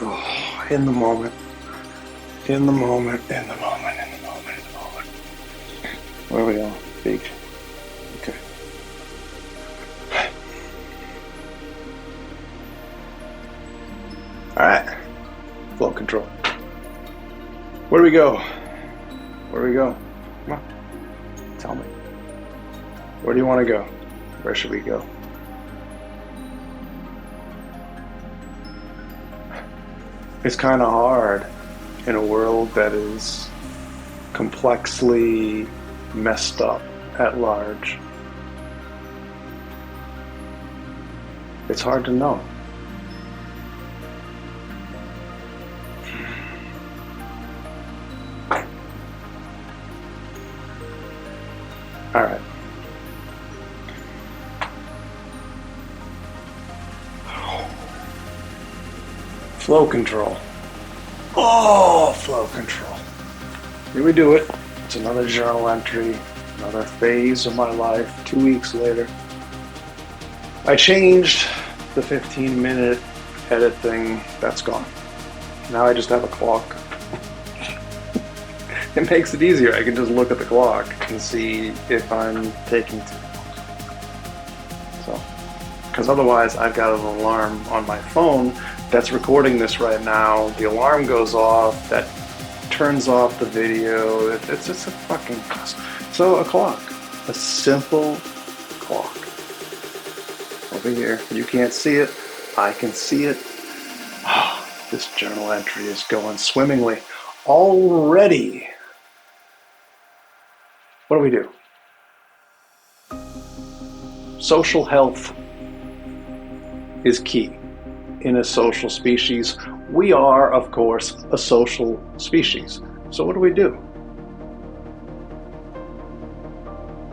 Oh, in the moment. In the moment, in the moment, in the moment, in the moment. Where are we going? Beach. Okay. Alright. Flow control. Where do we go? Where do we go? Come on. Tell me. Where do you want to go? Where should we go? It's kind of hard in a world that is complexly messed up at large. It's hard to know. All right. Flow control. Oh, flow control. Here we do it. It's another journal entry, another phase of my life. 2 weeks later, I changed the 15-minute edit thing. That's gone. Now I just have a clock. It makes it easier. I can just look at the clock and see if I'm taking too long. So, because otherwise I've got an alarm on my phone that's recording this right now. The alarm goes off, that turns off the video. It's just a fucking mess. So a clock, a simple clock. Over here, you can't see it, I can see it. Oh, this journal entry is going swimmingly already. What do we do? Social health is key. In a social species, we are, of course, a social species. So what do?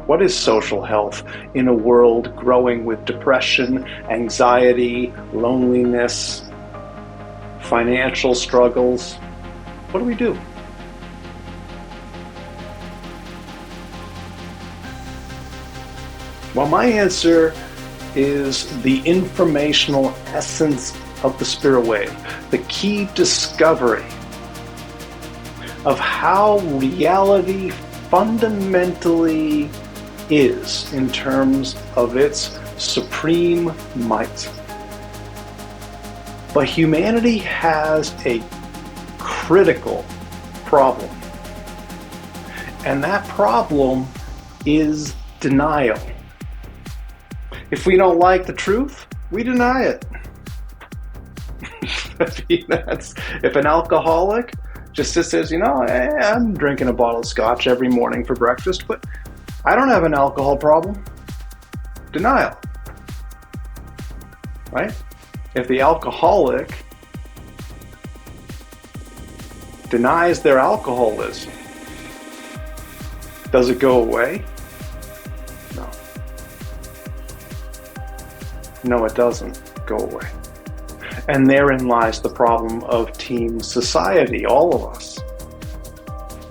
What is social health in a world growing with depression, anxiety, loneliness, financial struggles? What do? Well, my answer is the informational essence of the spirit wave, the key discovery of how reality fundamentally is in terms of its supreme might. But humanity has a critical problem, and that problem is denial. If we don't like the truth, we deny it. If an alcoholic just says, I'm drinking a bottle of scotch every morning for breakfast, but I don't have an alcohol problem. Denial. Right? If the alcoholic denies their alcoholism, does it go away? No. No, it doesn't go away. And therein lies the problem of team society, all of us.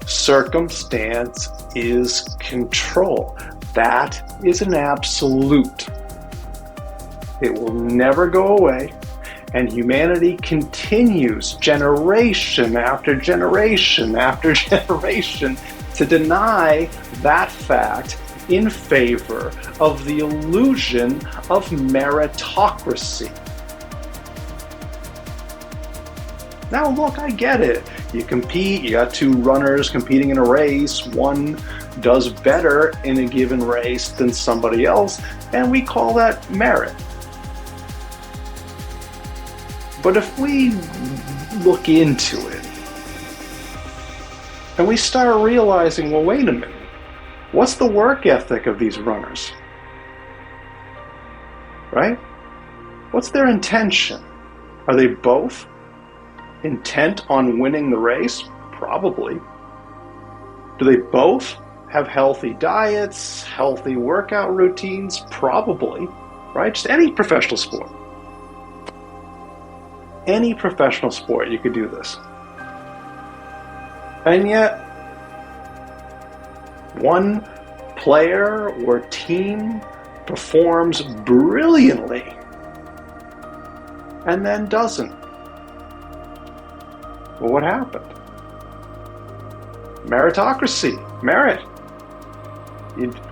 Circumstance is control. That is an absolute. It will never go away, and humanity continues generation after generation after generation to deny that fact in favor of the illusion of meritocracy. Now look, I get it. You compete, you got two runners competing in a race, one does better in a given race than somebody else, and we call that merit. But if we look into it, and we start realizing, well, wait a minute, what's the work ethic of these runners? Right? What's their intention? Are they both intent on winning the race? Probably. Do they both have healthy diets, healthy workout routines? Probably. Right? Just any professional sport. Any professional sport, you could do this. And yet, one player or team performs brilliantly and then doesn't. Well, what happened? Meritocracy, merit.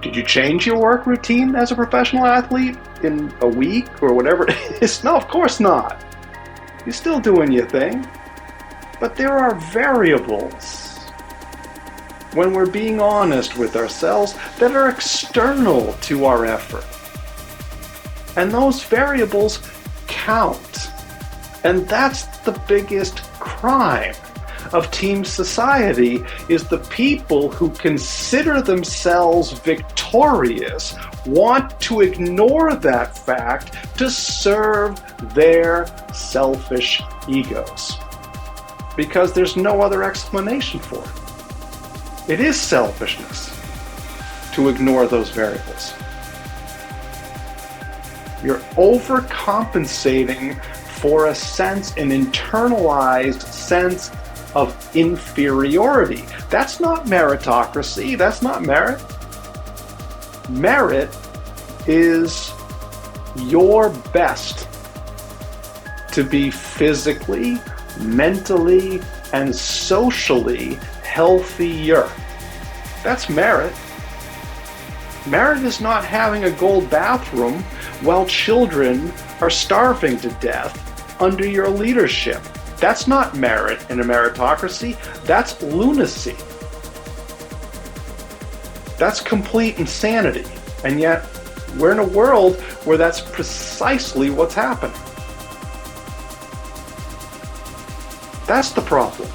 Did you change your work routine as a professional athlete in a week or whatever it is? No, of course not. You're still doing your thing. But there are variables, when we're being honest with ourselves, that are external to our effort. And those variables count. And that's the biggest crime of team society, is the people who consider themselves victorious want to ignore that fact to serve their selfish egos. Because there's no other explanation for it. It is selfishness to ignore those variables. You're overcompensating for a sense, an internalized sense of inferiority. That's not meritocracy. That's not merit. Merit is your best to be physically, mentally, and socially healthier. That's merit. Merit is not having a gold bathroom while children are starving to death under your leadership. That's not merit in a meritocracy. That's lunacy. That's complete insanity. And yet, we're in a world where that's precisely what's happening. That's the problem.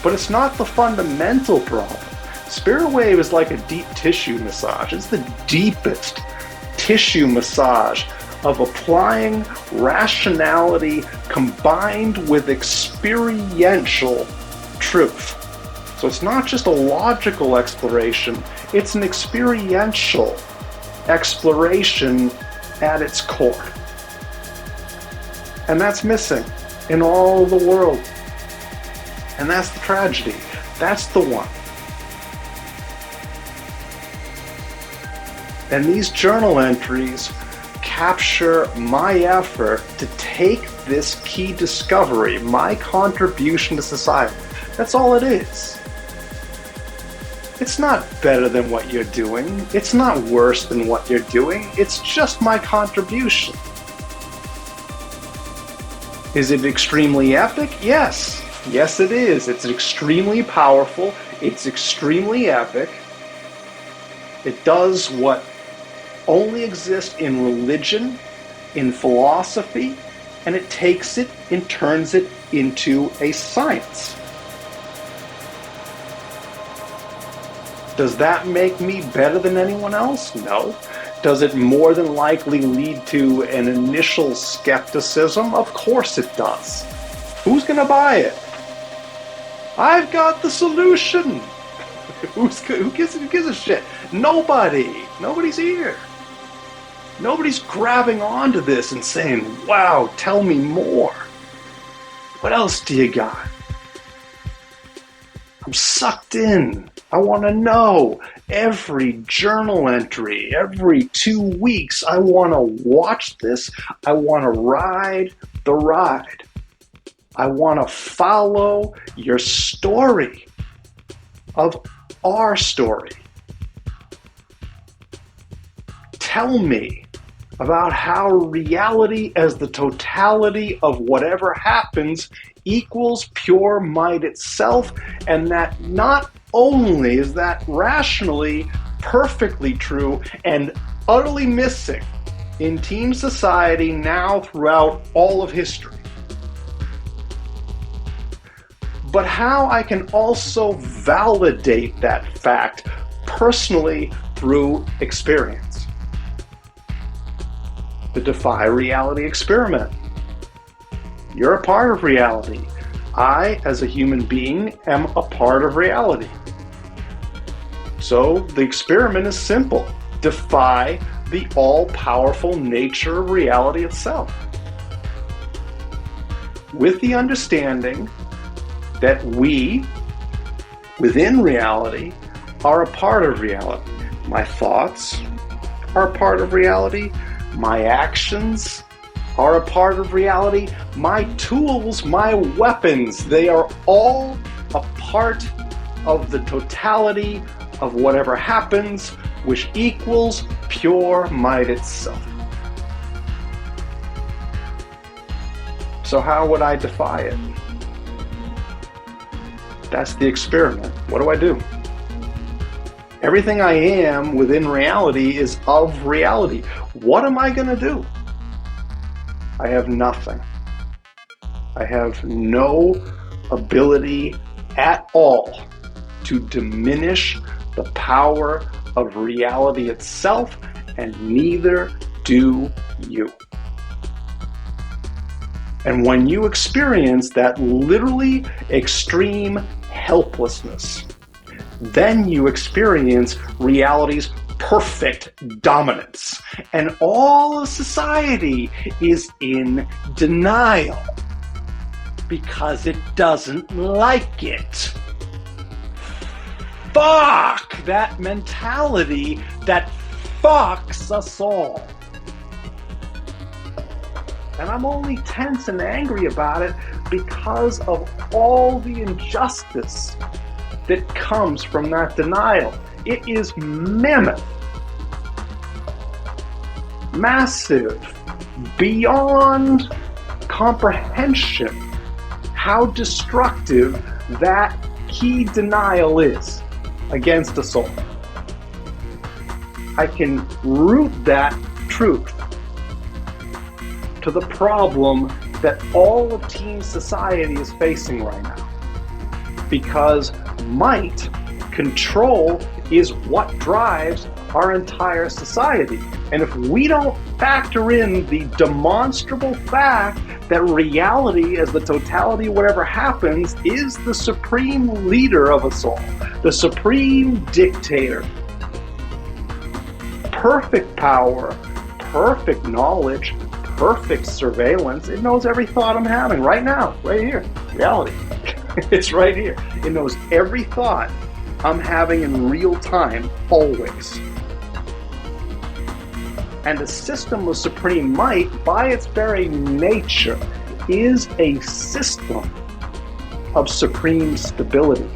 But it's not the fundamental problem. Spirit wave is like a deep tissue massage. It's the deepest tissue massage of applying rationality combined with experiential truth. So it's not just a logical exploration, it's an experiential exploration at its core. And that's missing in all the world. And that's the tragedy. That's the one. And these journal entries capture my effort to take this key discovery, my contribution to society. That's all it is. It's not better than what you're doing. It's not worse than what you're doing. It's just my contribution. Is it extremely epic? Yes. Yes, it is. It's extremely powerful. It's extremely epic. It does what only exists in religion, in philosophy, and it takes it and turns it into a science. Does that make me better than anyone else? No. Does it more than likely lead to an initial skepticism? Of course it does. Who's going to buy it? I've got the solution. Who gives a shit? Nobody. Nobody's here. Nobody's grabbing onto this and saying, wow, tell me more. What else do you got? I'm sucked in. I want to know. Every journal entry, every 2 weeks, I want to watch this. I want to ride the ride. I want to follow your story of our story. Tell me about how reality as the totality of whatever happens equals pure might itself, and that not only is that rationally perfectly true and utterly missing in team society now throughout all of history, but how I can also validate that fact personally through experience. The Defy Reality experiment. You're a part of reality. I, as a human being, am a part of reality. So the experiment is simple. Defy the all-powerful nature of reality itself. With the understanding that we, within reality, are a part of reality. My thoughts, are part of reality. My actions are a part of reality. My tools, my weapons, they are all a part of the totality of whatever happens, which equals pure might itself. So how would I defy it? That's the experiment. What do I do? Everything I am within reality is of reality. What am I going to do? I have nothing. I have no ability at all to diminish the power of reality itself, and neither do you. And when you experience that literally extreme helplessness, then you experience reality's perfect dominance. And all of society is in denial because it doesn't like it. Fuck that mentality that fucks us all. And I'm only tense and angry about it because of all the injustice that comes from that denial. It is mammoth, massive, beyond comprehension how destructive that key denial is against us all. I can root that truth to the problem that all of teen society is facing right now. Because might, control, is what drives our entire society. And if we don't factor in the demonstrable fact that reality, as the totality of whatever happens, is the supreme leader of us all, the supreme dictator, perfect power, perfect knowledge, perfect surveillance. It knows every thought I'm having right now, right here. Reality. It's right here. It knows every thought I'm having in real time, always. And a system of supreme might, by its very nature, is a system of supreme stability.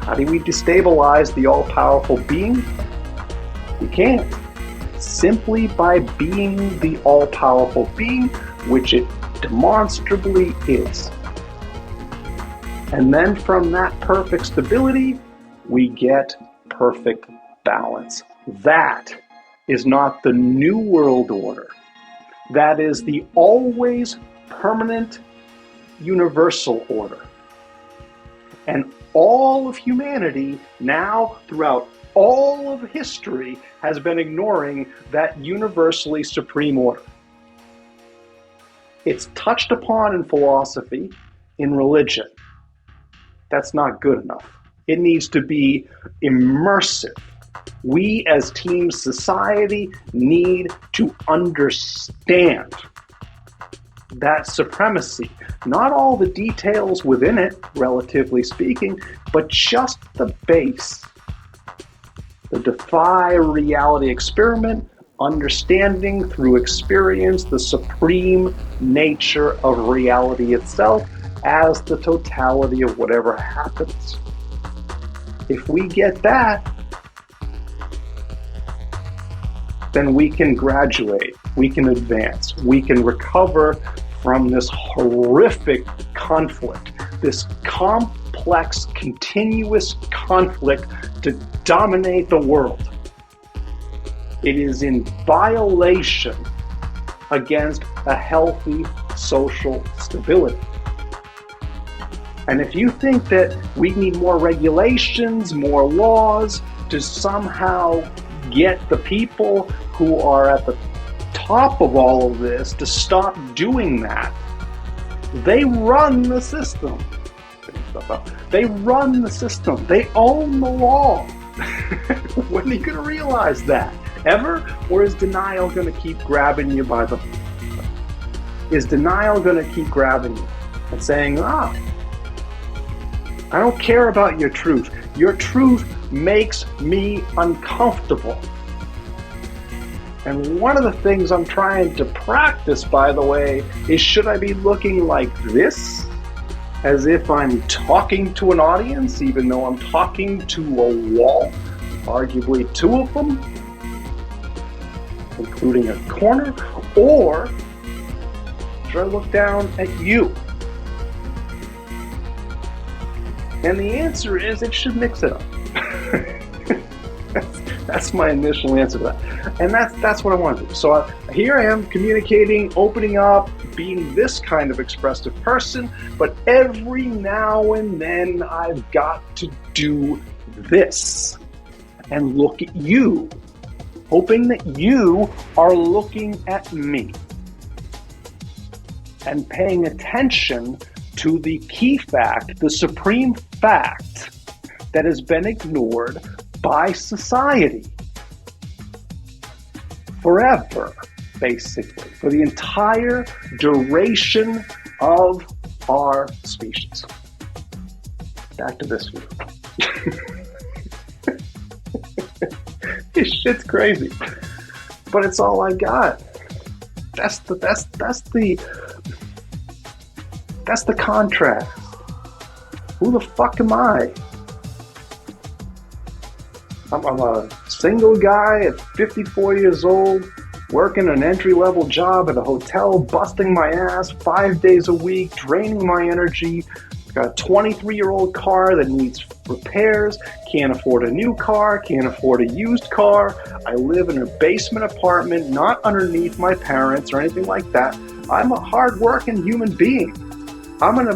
How do we destabilize the all-powerful being? We can't. Simply by being the all-powerful being, which it demonstrably is. And then from that perfect stability, we get perfect balance. That is not the New World Order. That is the always permanent universal order. And all of humanity now, throughout all of history, has been ignoring that universally supreme order. It's touched upon in philosophy, in religion. That's not good enough. It needs to be immersive. We as team society need to understand that supremacy. Not all the details within it, relatively speaking, but just the base. The defy reality experiment, understanding through experience the supreme nature of reality itself as the totality of whatever happens. If we get that, then we can graduate, we can advance, we can recover from this horrific conflict, this complex, continuous conflict to dominate the world. It is in violation against a healthy social stability. And if you think that we need more regulations, more laws to somehow get the people who are at the top of all of this to stop doing that, they run the system. They run the system. They own the law. When are you going to realize that? Ever? Or is denial going to keep grabbing you by the... Is denial going to keep grabbing you and saying, I don't care about your truth. Your truth makes me uncomfortable. And one of the things I'm trying to practice, by the way, is should I be looking like this? As if I'm talking to an audience, even though I'm talking to a wall, arguably two of them, including a corner, or should I look down at you? And the answer is it should mix it up. That's my initial answer to that. And that's what I want to do. So here I am communicating, opening up, being this kind of expressive person, but every now and then I've got to do this and look at you, hoping that you are looking at me and paying attention to the key fact, the supreme fact that has been ignored by society forever, basically, for the entire duration of our species. Back to this view. This shit's crazy, but it's all I got. That's the contrast. Who the fuck am I? I'm a single guy at 54 years old, working an entry-level job at a hotel, busting my ass 5 days a week, draining my energy. Got a 23-year-old car that needs repairs, can't afford a new car, can't afford a used car. I live in a basement apartment, not underneath my parents or anything like that. I'm a hard-working human being. I'm a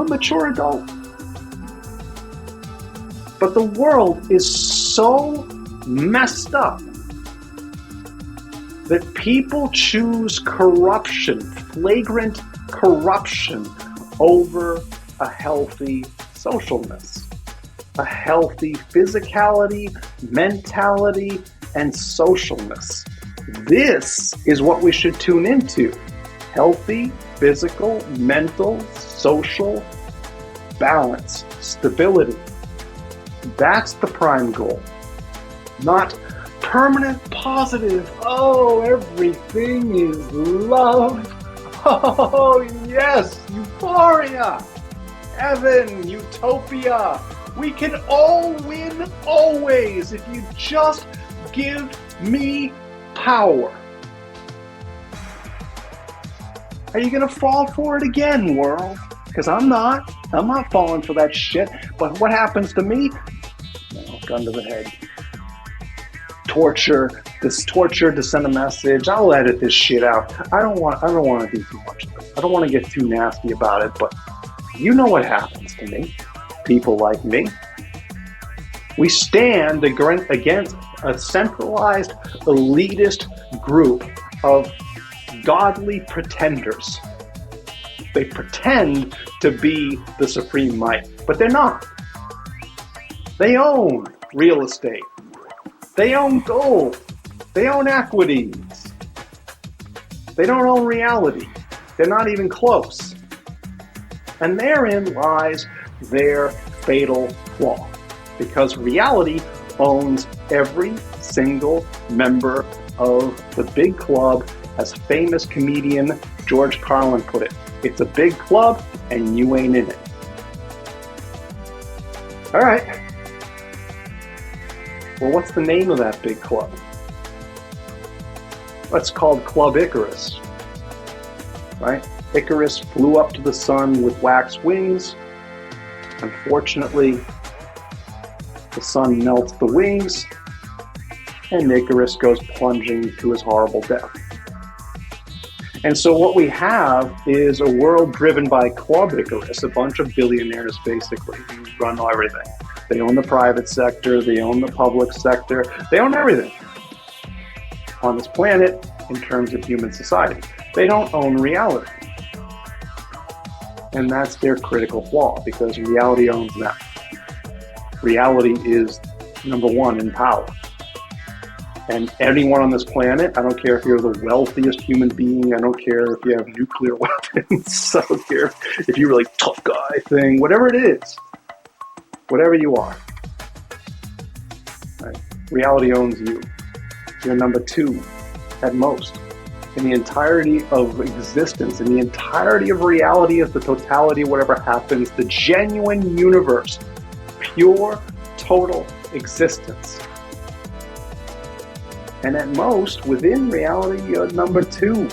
mature adult. But the world is so messed up that people choose corruption, flagrant corruption, over a healthy socialness, a healthy physicality, mentality, and socialness. This is what we should tune into. Healthy, physical, mental, social balance, stability. That's the prime goal. Not permanent positive. Oh, everything is love. Oh, yes, euphoria. Heaven, utopia. We can all win always if you just give me power. Are you going to fall for it again, world? Because I'm not. I'm not falling for that shit. But what happens to me? No, gun to the head. Torture to send a message. I'll edit this shit out. I don't want to do too much of it. I don't want to get too nasty about it, but you know what happens to me. People like me. We stand against a centralized, elitist group of godly pretenders. They pretend to be the supreme might, but they're not. They own real estate. They own gold. They own equities. They don't own reality. They're not even close. And therein lies their fatal flaw, because reality owns every single member of the big club, as famous comedian George Carlin put it. It's a big club and you ain't in it. All right. Well, what's the name of that big club? It's called Club Icarus, right? Icarus flew up to the sun with wax wings. Unfortunately, the sun melts the wings, and Icarus goes plunging to his horrible death. And so what we have is a world driven by Club Icarus, a bunch of billionaires basically who run everything. They own the private sector, they own the public sector, they own everything on this planet in terms of human society. They don't own reality. And that's their critical flaw, because reality owns them. Reality is number one in power. And anyone on this planet, I don't care if you're the wealthiest human being, I don't care if you have nuclear weapons, I don't care if you're like tough guy thing, whatever it is, whatever you are, right? Reality owns you. you're number 2 at most. In the entirety of existence, in the entirety of reality, as the totality of whatever happens, the genuine universe, pure, total existence. And at most, within reality, you're number 2.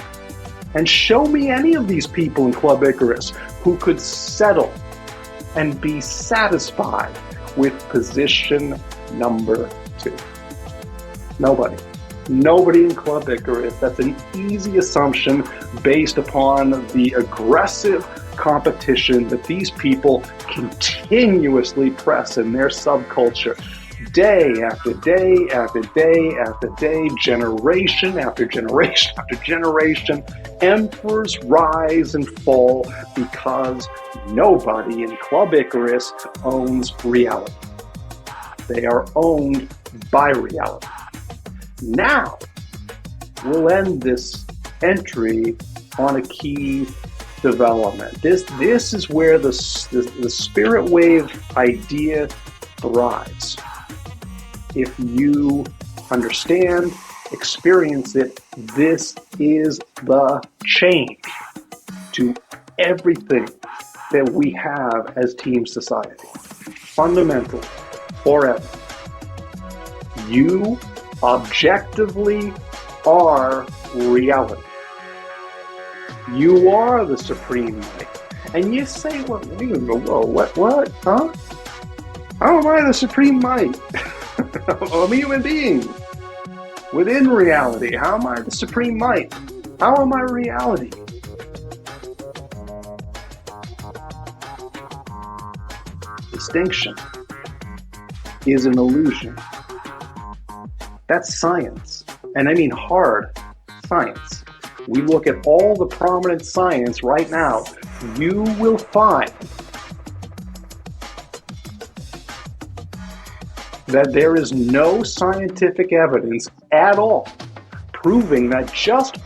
And show me any of these people in Club Icarus who could settle and be satisfied with position number 2. Nobody. Nobody in Club Icarus. That's an easy assumption based upon the aggressive competition that these people continuously press in their subculture. Day after day after day after day, generation after generation after generation, emperors rise and fall because nobody in Club Icarus owns reality. They are owned by reality. Now, we'll end this entry on a key development. This is where the spirit wave idea thrives. If you understand, experience it, this is the change to everything that we have as team society. Fundamental, forever. You objectively are reality. You are the supreme might. And you say, well, whoa, what, huh? How am I the supreme might? I'm a human being within reality. How am I the supreme might? How am I reality? Distinction is an illusion. That's science. And I mean hard science. We look at all the prominent science right now, you will find that there is no scientific evidence at all proving that just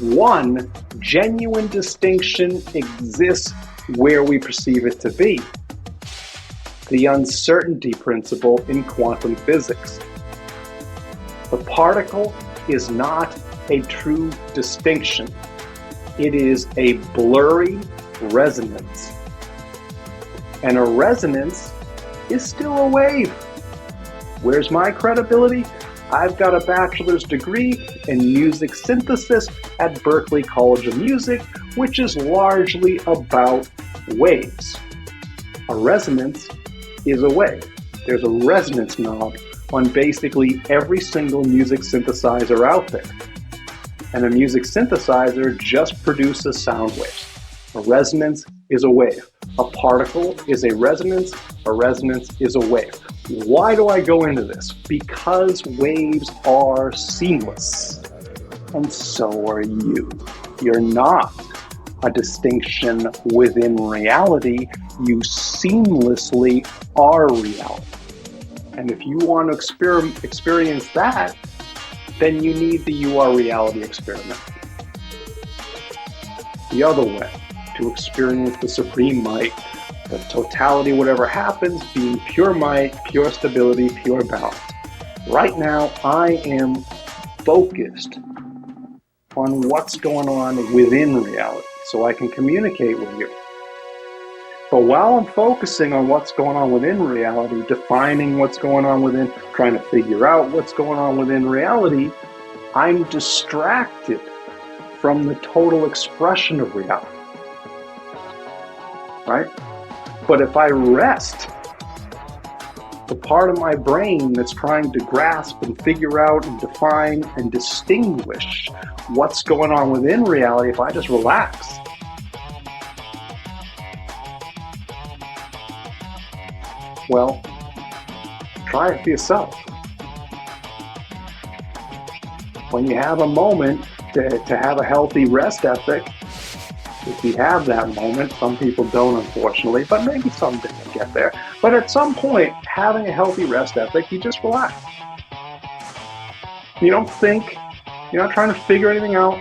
one genuine distinction exists where we perceive it to be. The uncertainty principle in quantum physics. The particle is not a true distinction. It is a blurry resonance. And a resonance is still a wave. Where's my credibility? I've got a bachelor's degree in music synthesis at Berklee College of Music, which is largely about waves. A resonance is a wave. There's a resonance knob on basically every single music synthesizer out there. And a music synthesizer just produces sound waves. A resonance is a wave. A particle is a resonance is a wave. Why do I go into this? Because waves are seamless. And so are you. You're not a distinction within reality. You seamlessly are reality. And if you want to experience that, then you need the You Are Reality experiment. The other way, to experience the supreme might, the totality, whatever happens, being pure might, pure stability, pure balance. Right now, I am focused on what's going on within reality, so I can communicate with you. But while I'm focusing on what's going on within reality, defining what's going on within, trying to figure out what's going on within reality, I'm distracted from the total expression of reality. Right? But if I rest the part of my brain that's trying to grasp and figure out and define and distinguish what's going on within reality, if I just relax, well, try it for yourself. When you have a moment to have a healthy rest ethic, if you have that moment, some people don't, unfortunately, but maybe someday you'll get there. But at some point, having a healthy rest ethic, you just relax. You don't think, you're not trying to figure anything out,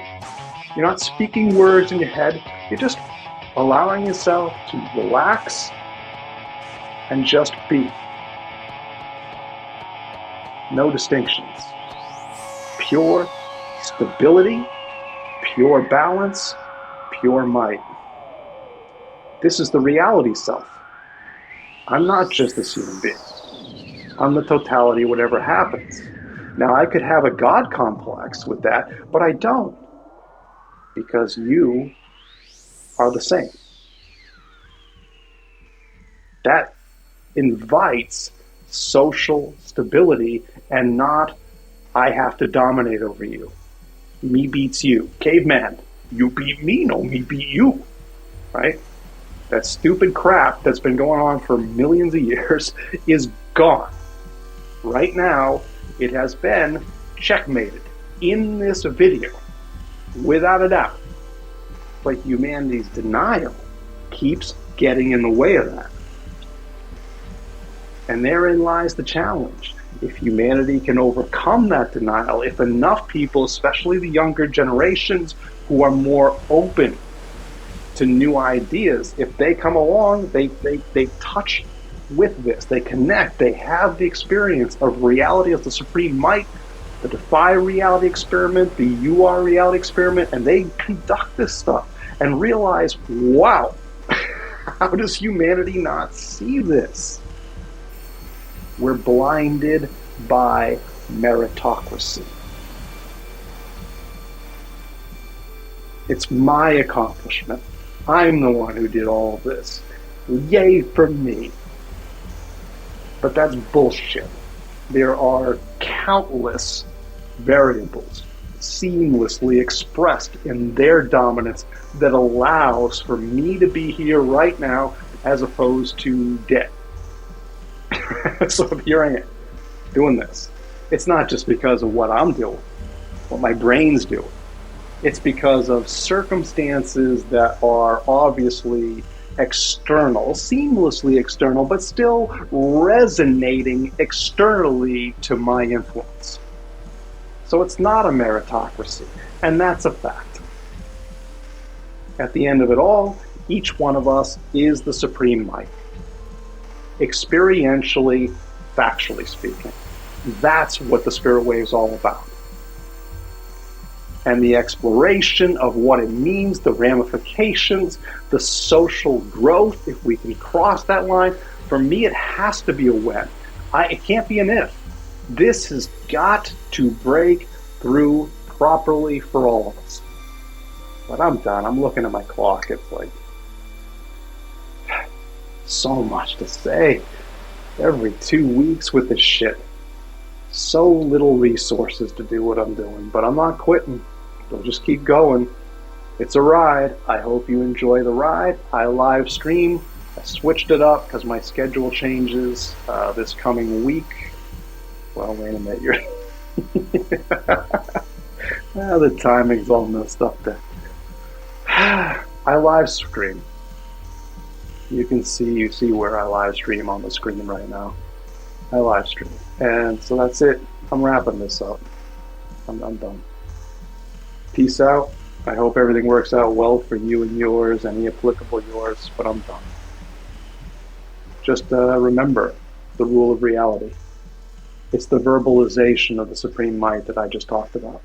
you're not speaking words in your head, you're just allowing yourself to relax and just be. No distinctions. pure stability, pure balance, pure might. This is the reality self. I'm not just this human being. I'm the totality of whatever happens. Now, I could have a God complex with that, but I don't, because you are the same. That invites social stability and not, I have to dominate over you. Me beats you. Caveman, you beat me, no, me beat you. Right? That stupid crap that's been going on for millions of years is gone. Right now, it has been checkmated in this video, without a doubt. But humanity's denial keeps getting in the way of that. And therein lies the challenge. If humanity can overcome that denial, if enough people, especially the younger generations who are more open to new ideas, if they come along, they touch with this, they connect, they have the experience of reality as the supreme might, the defy reality experiment, the you are reality experiment, and they conduct this stuff and realize, wow, how does humanity not see this? We're blinded by meritocracy. It's my accomplishment. I'm the one who did all of this. Yay for me. But that's bullshit. There are countless variables seamlessly expressed in their dominance that allows for me to be here right now as opposed to dead. So here I am, doing this. It's not just because of what I'm doing, what my brain's doing. It's because of circumstances that are obviously external, seamlessly external, but still resonating externally to my influence. So it's not a meritocracy, and that's a fact. At the end of it all, each one of us is the supreme might. Experientially, factually speaking. That's what the spirit wave is all about. And the exploration of what it means, the ramifications, the social growth, if we can cross that line, for me it has to be a when. It can't be an if. This has got to break through properly for all of us. But I'm done. I'm looking at my clock. It's like so much to say. Every 2 weeks with this shit. So little resources to do what I'm doing. But I'm not quitting. We'll just keep going. It's a ride. I hope you enjoy the ride. I live stream. I switched it up because my schedule changes this coming week. Well, wait a minute. The timing's all messed up there. I live stream. You see where I live stream on the screen right now. I live stream. And so that's it. I'm wrapping this up. I'm done. Peace out. I hope everything works out well for you and yours, any applicable yours, but I'm done. Just remember the rule of reality. It's the verbalization of the supreme might that I just talked about.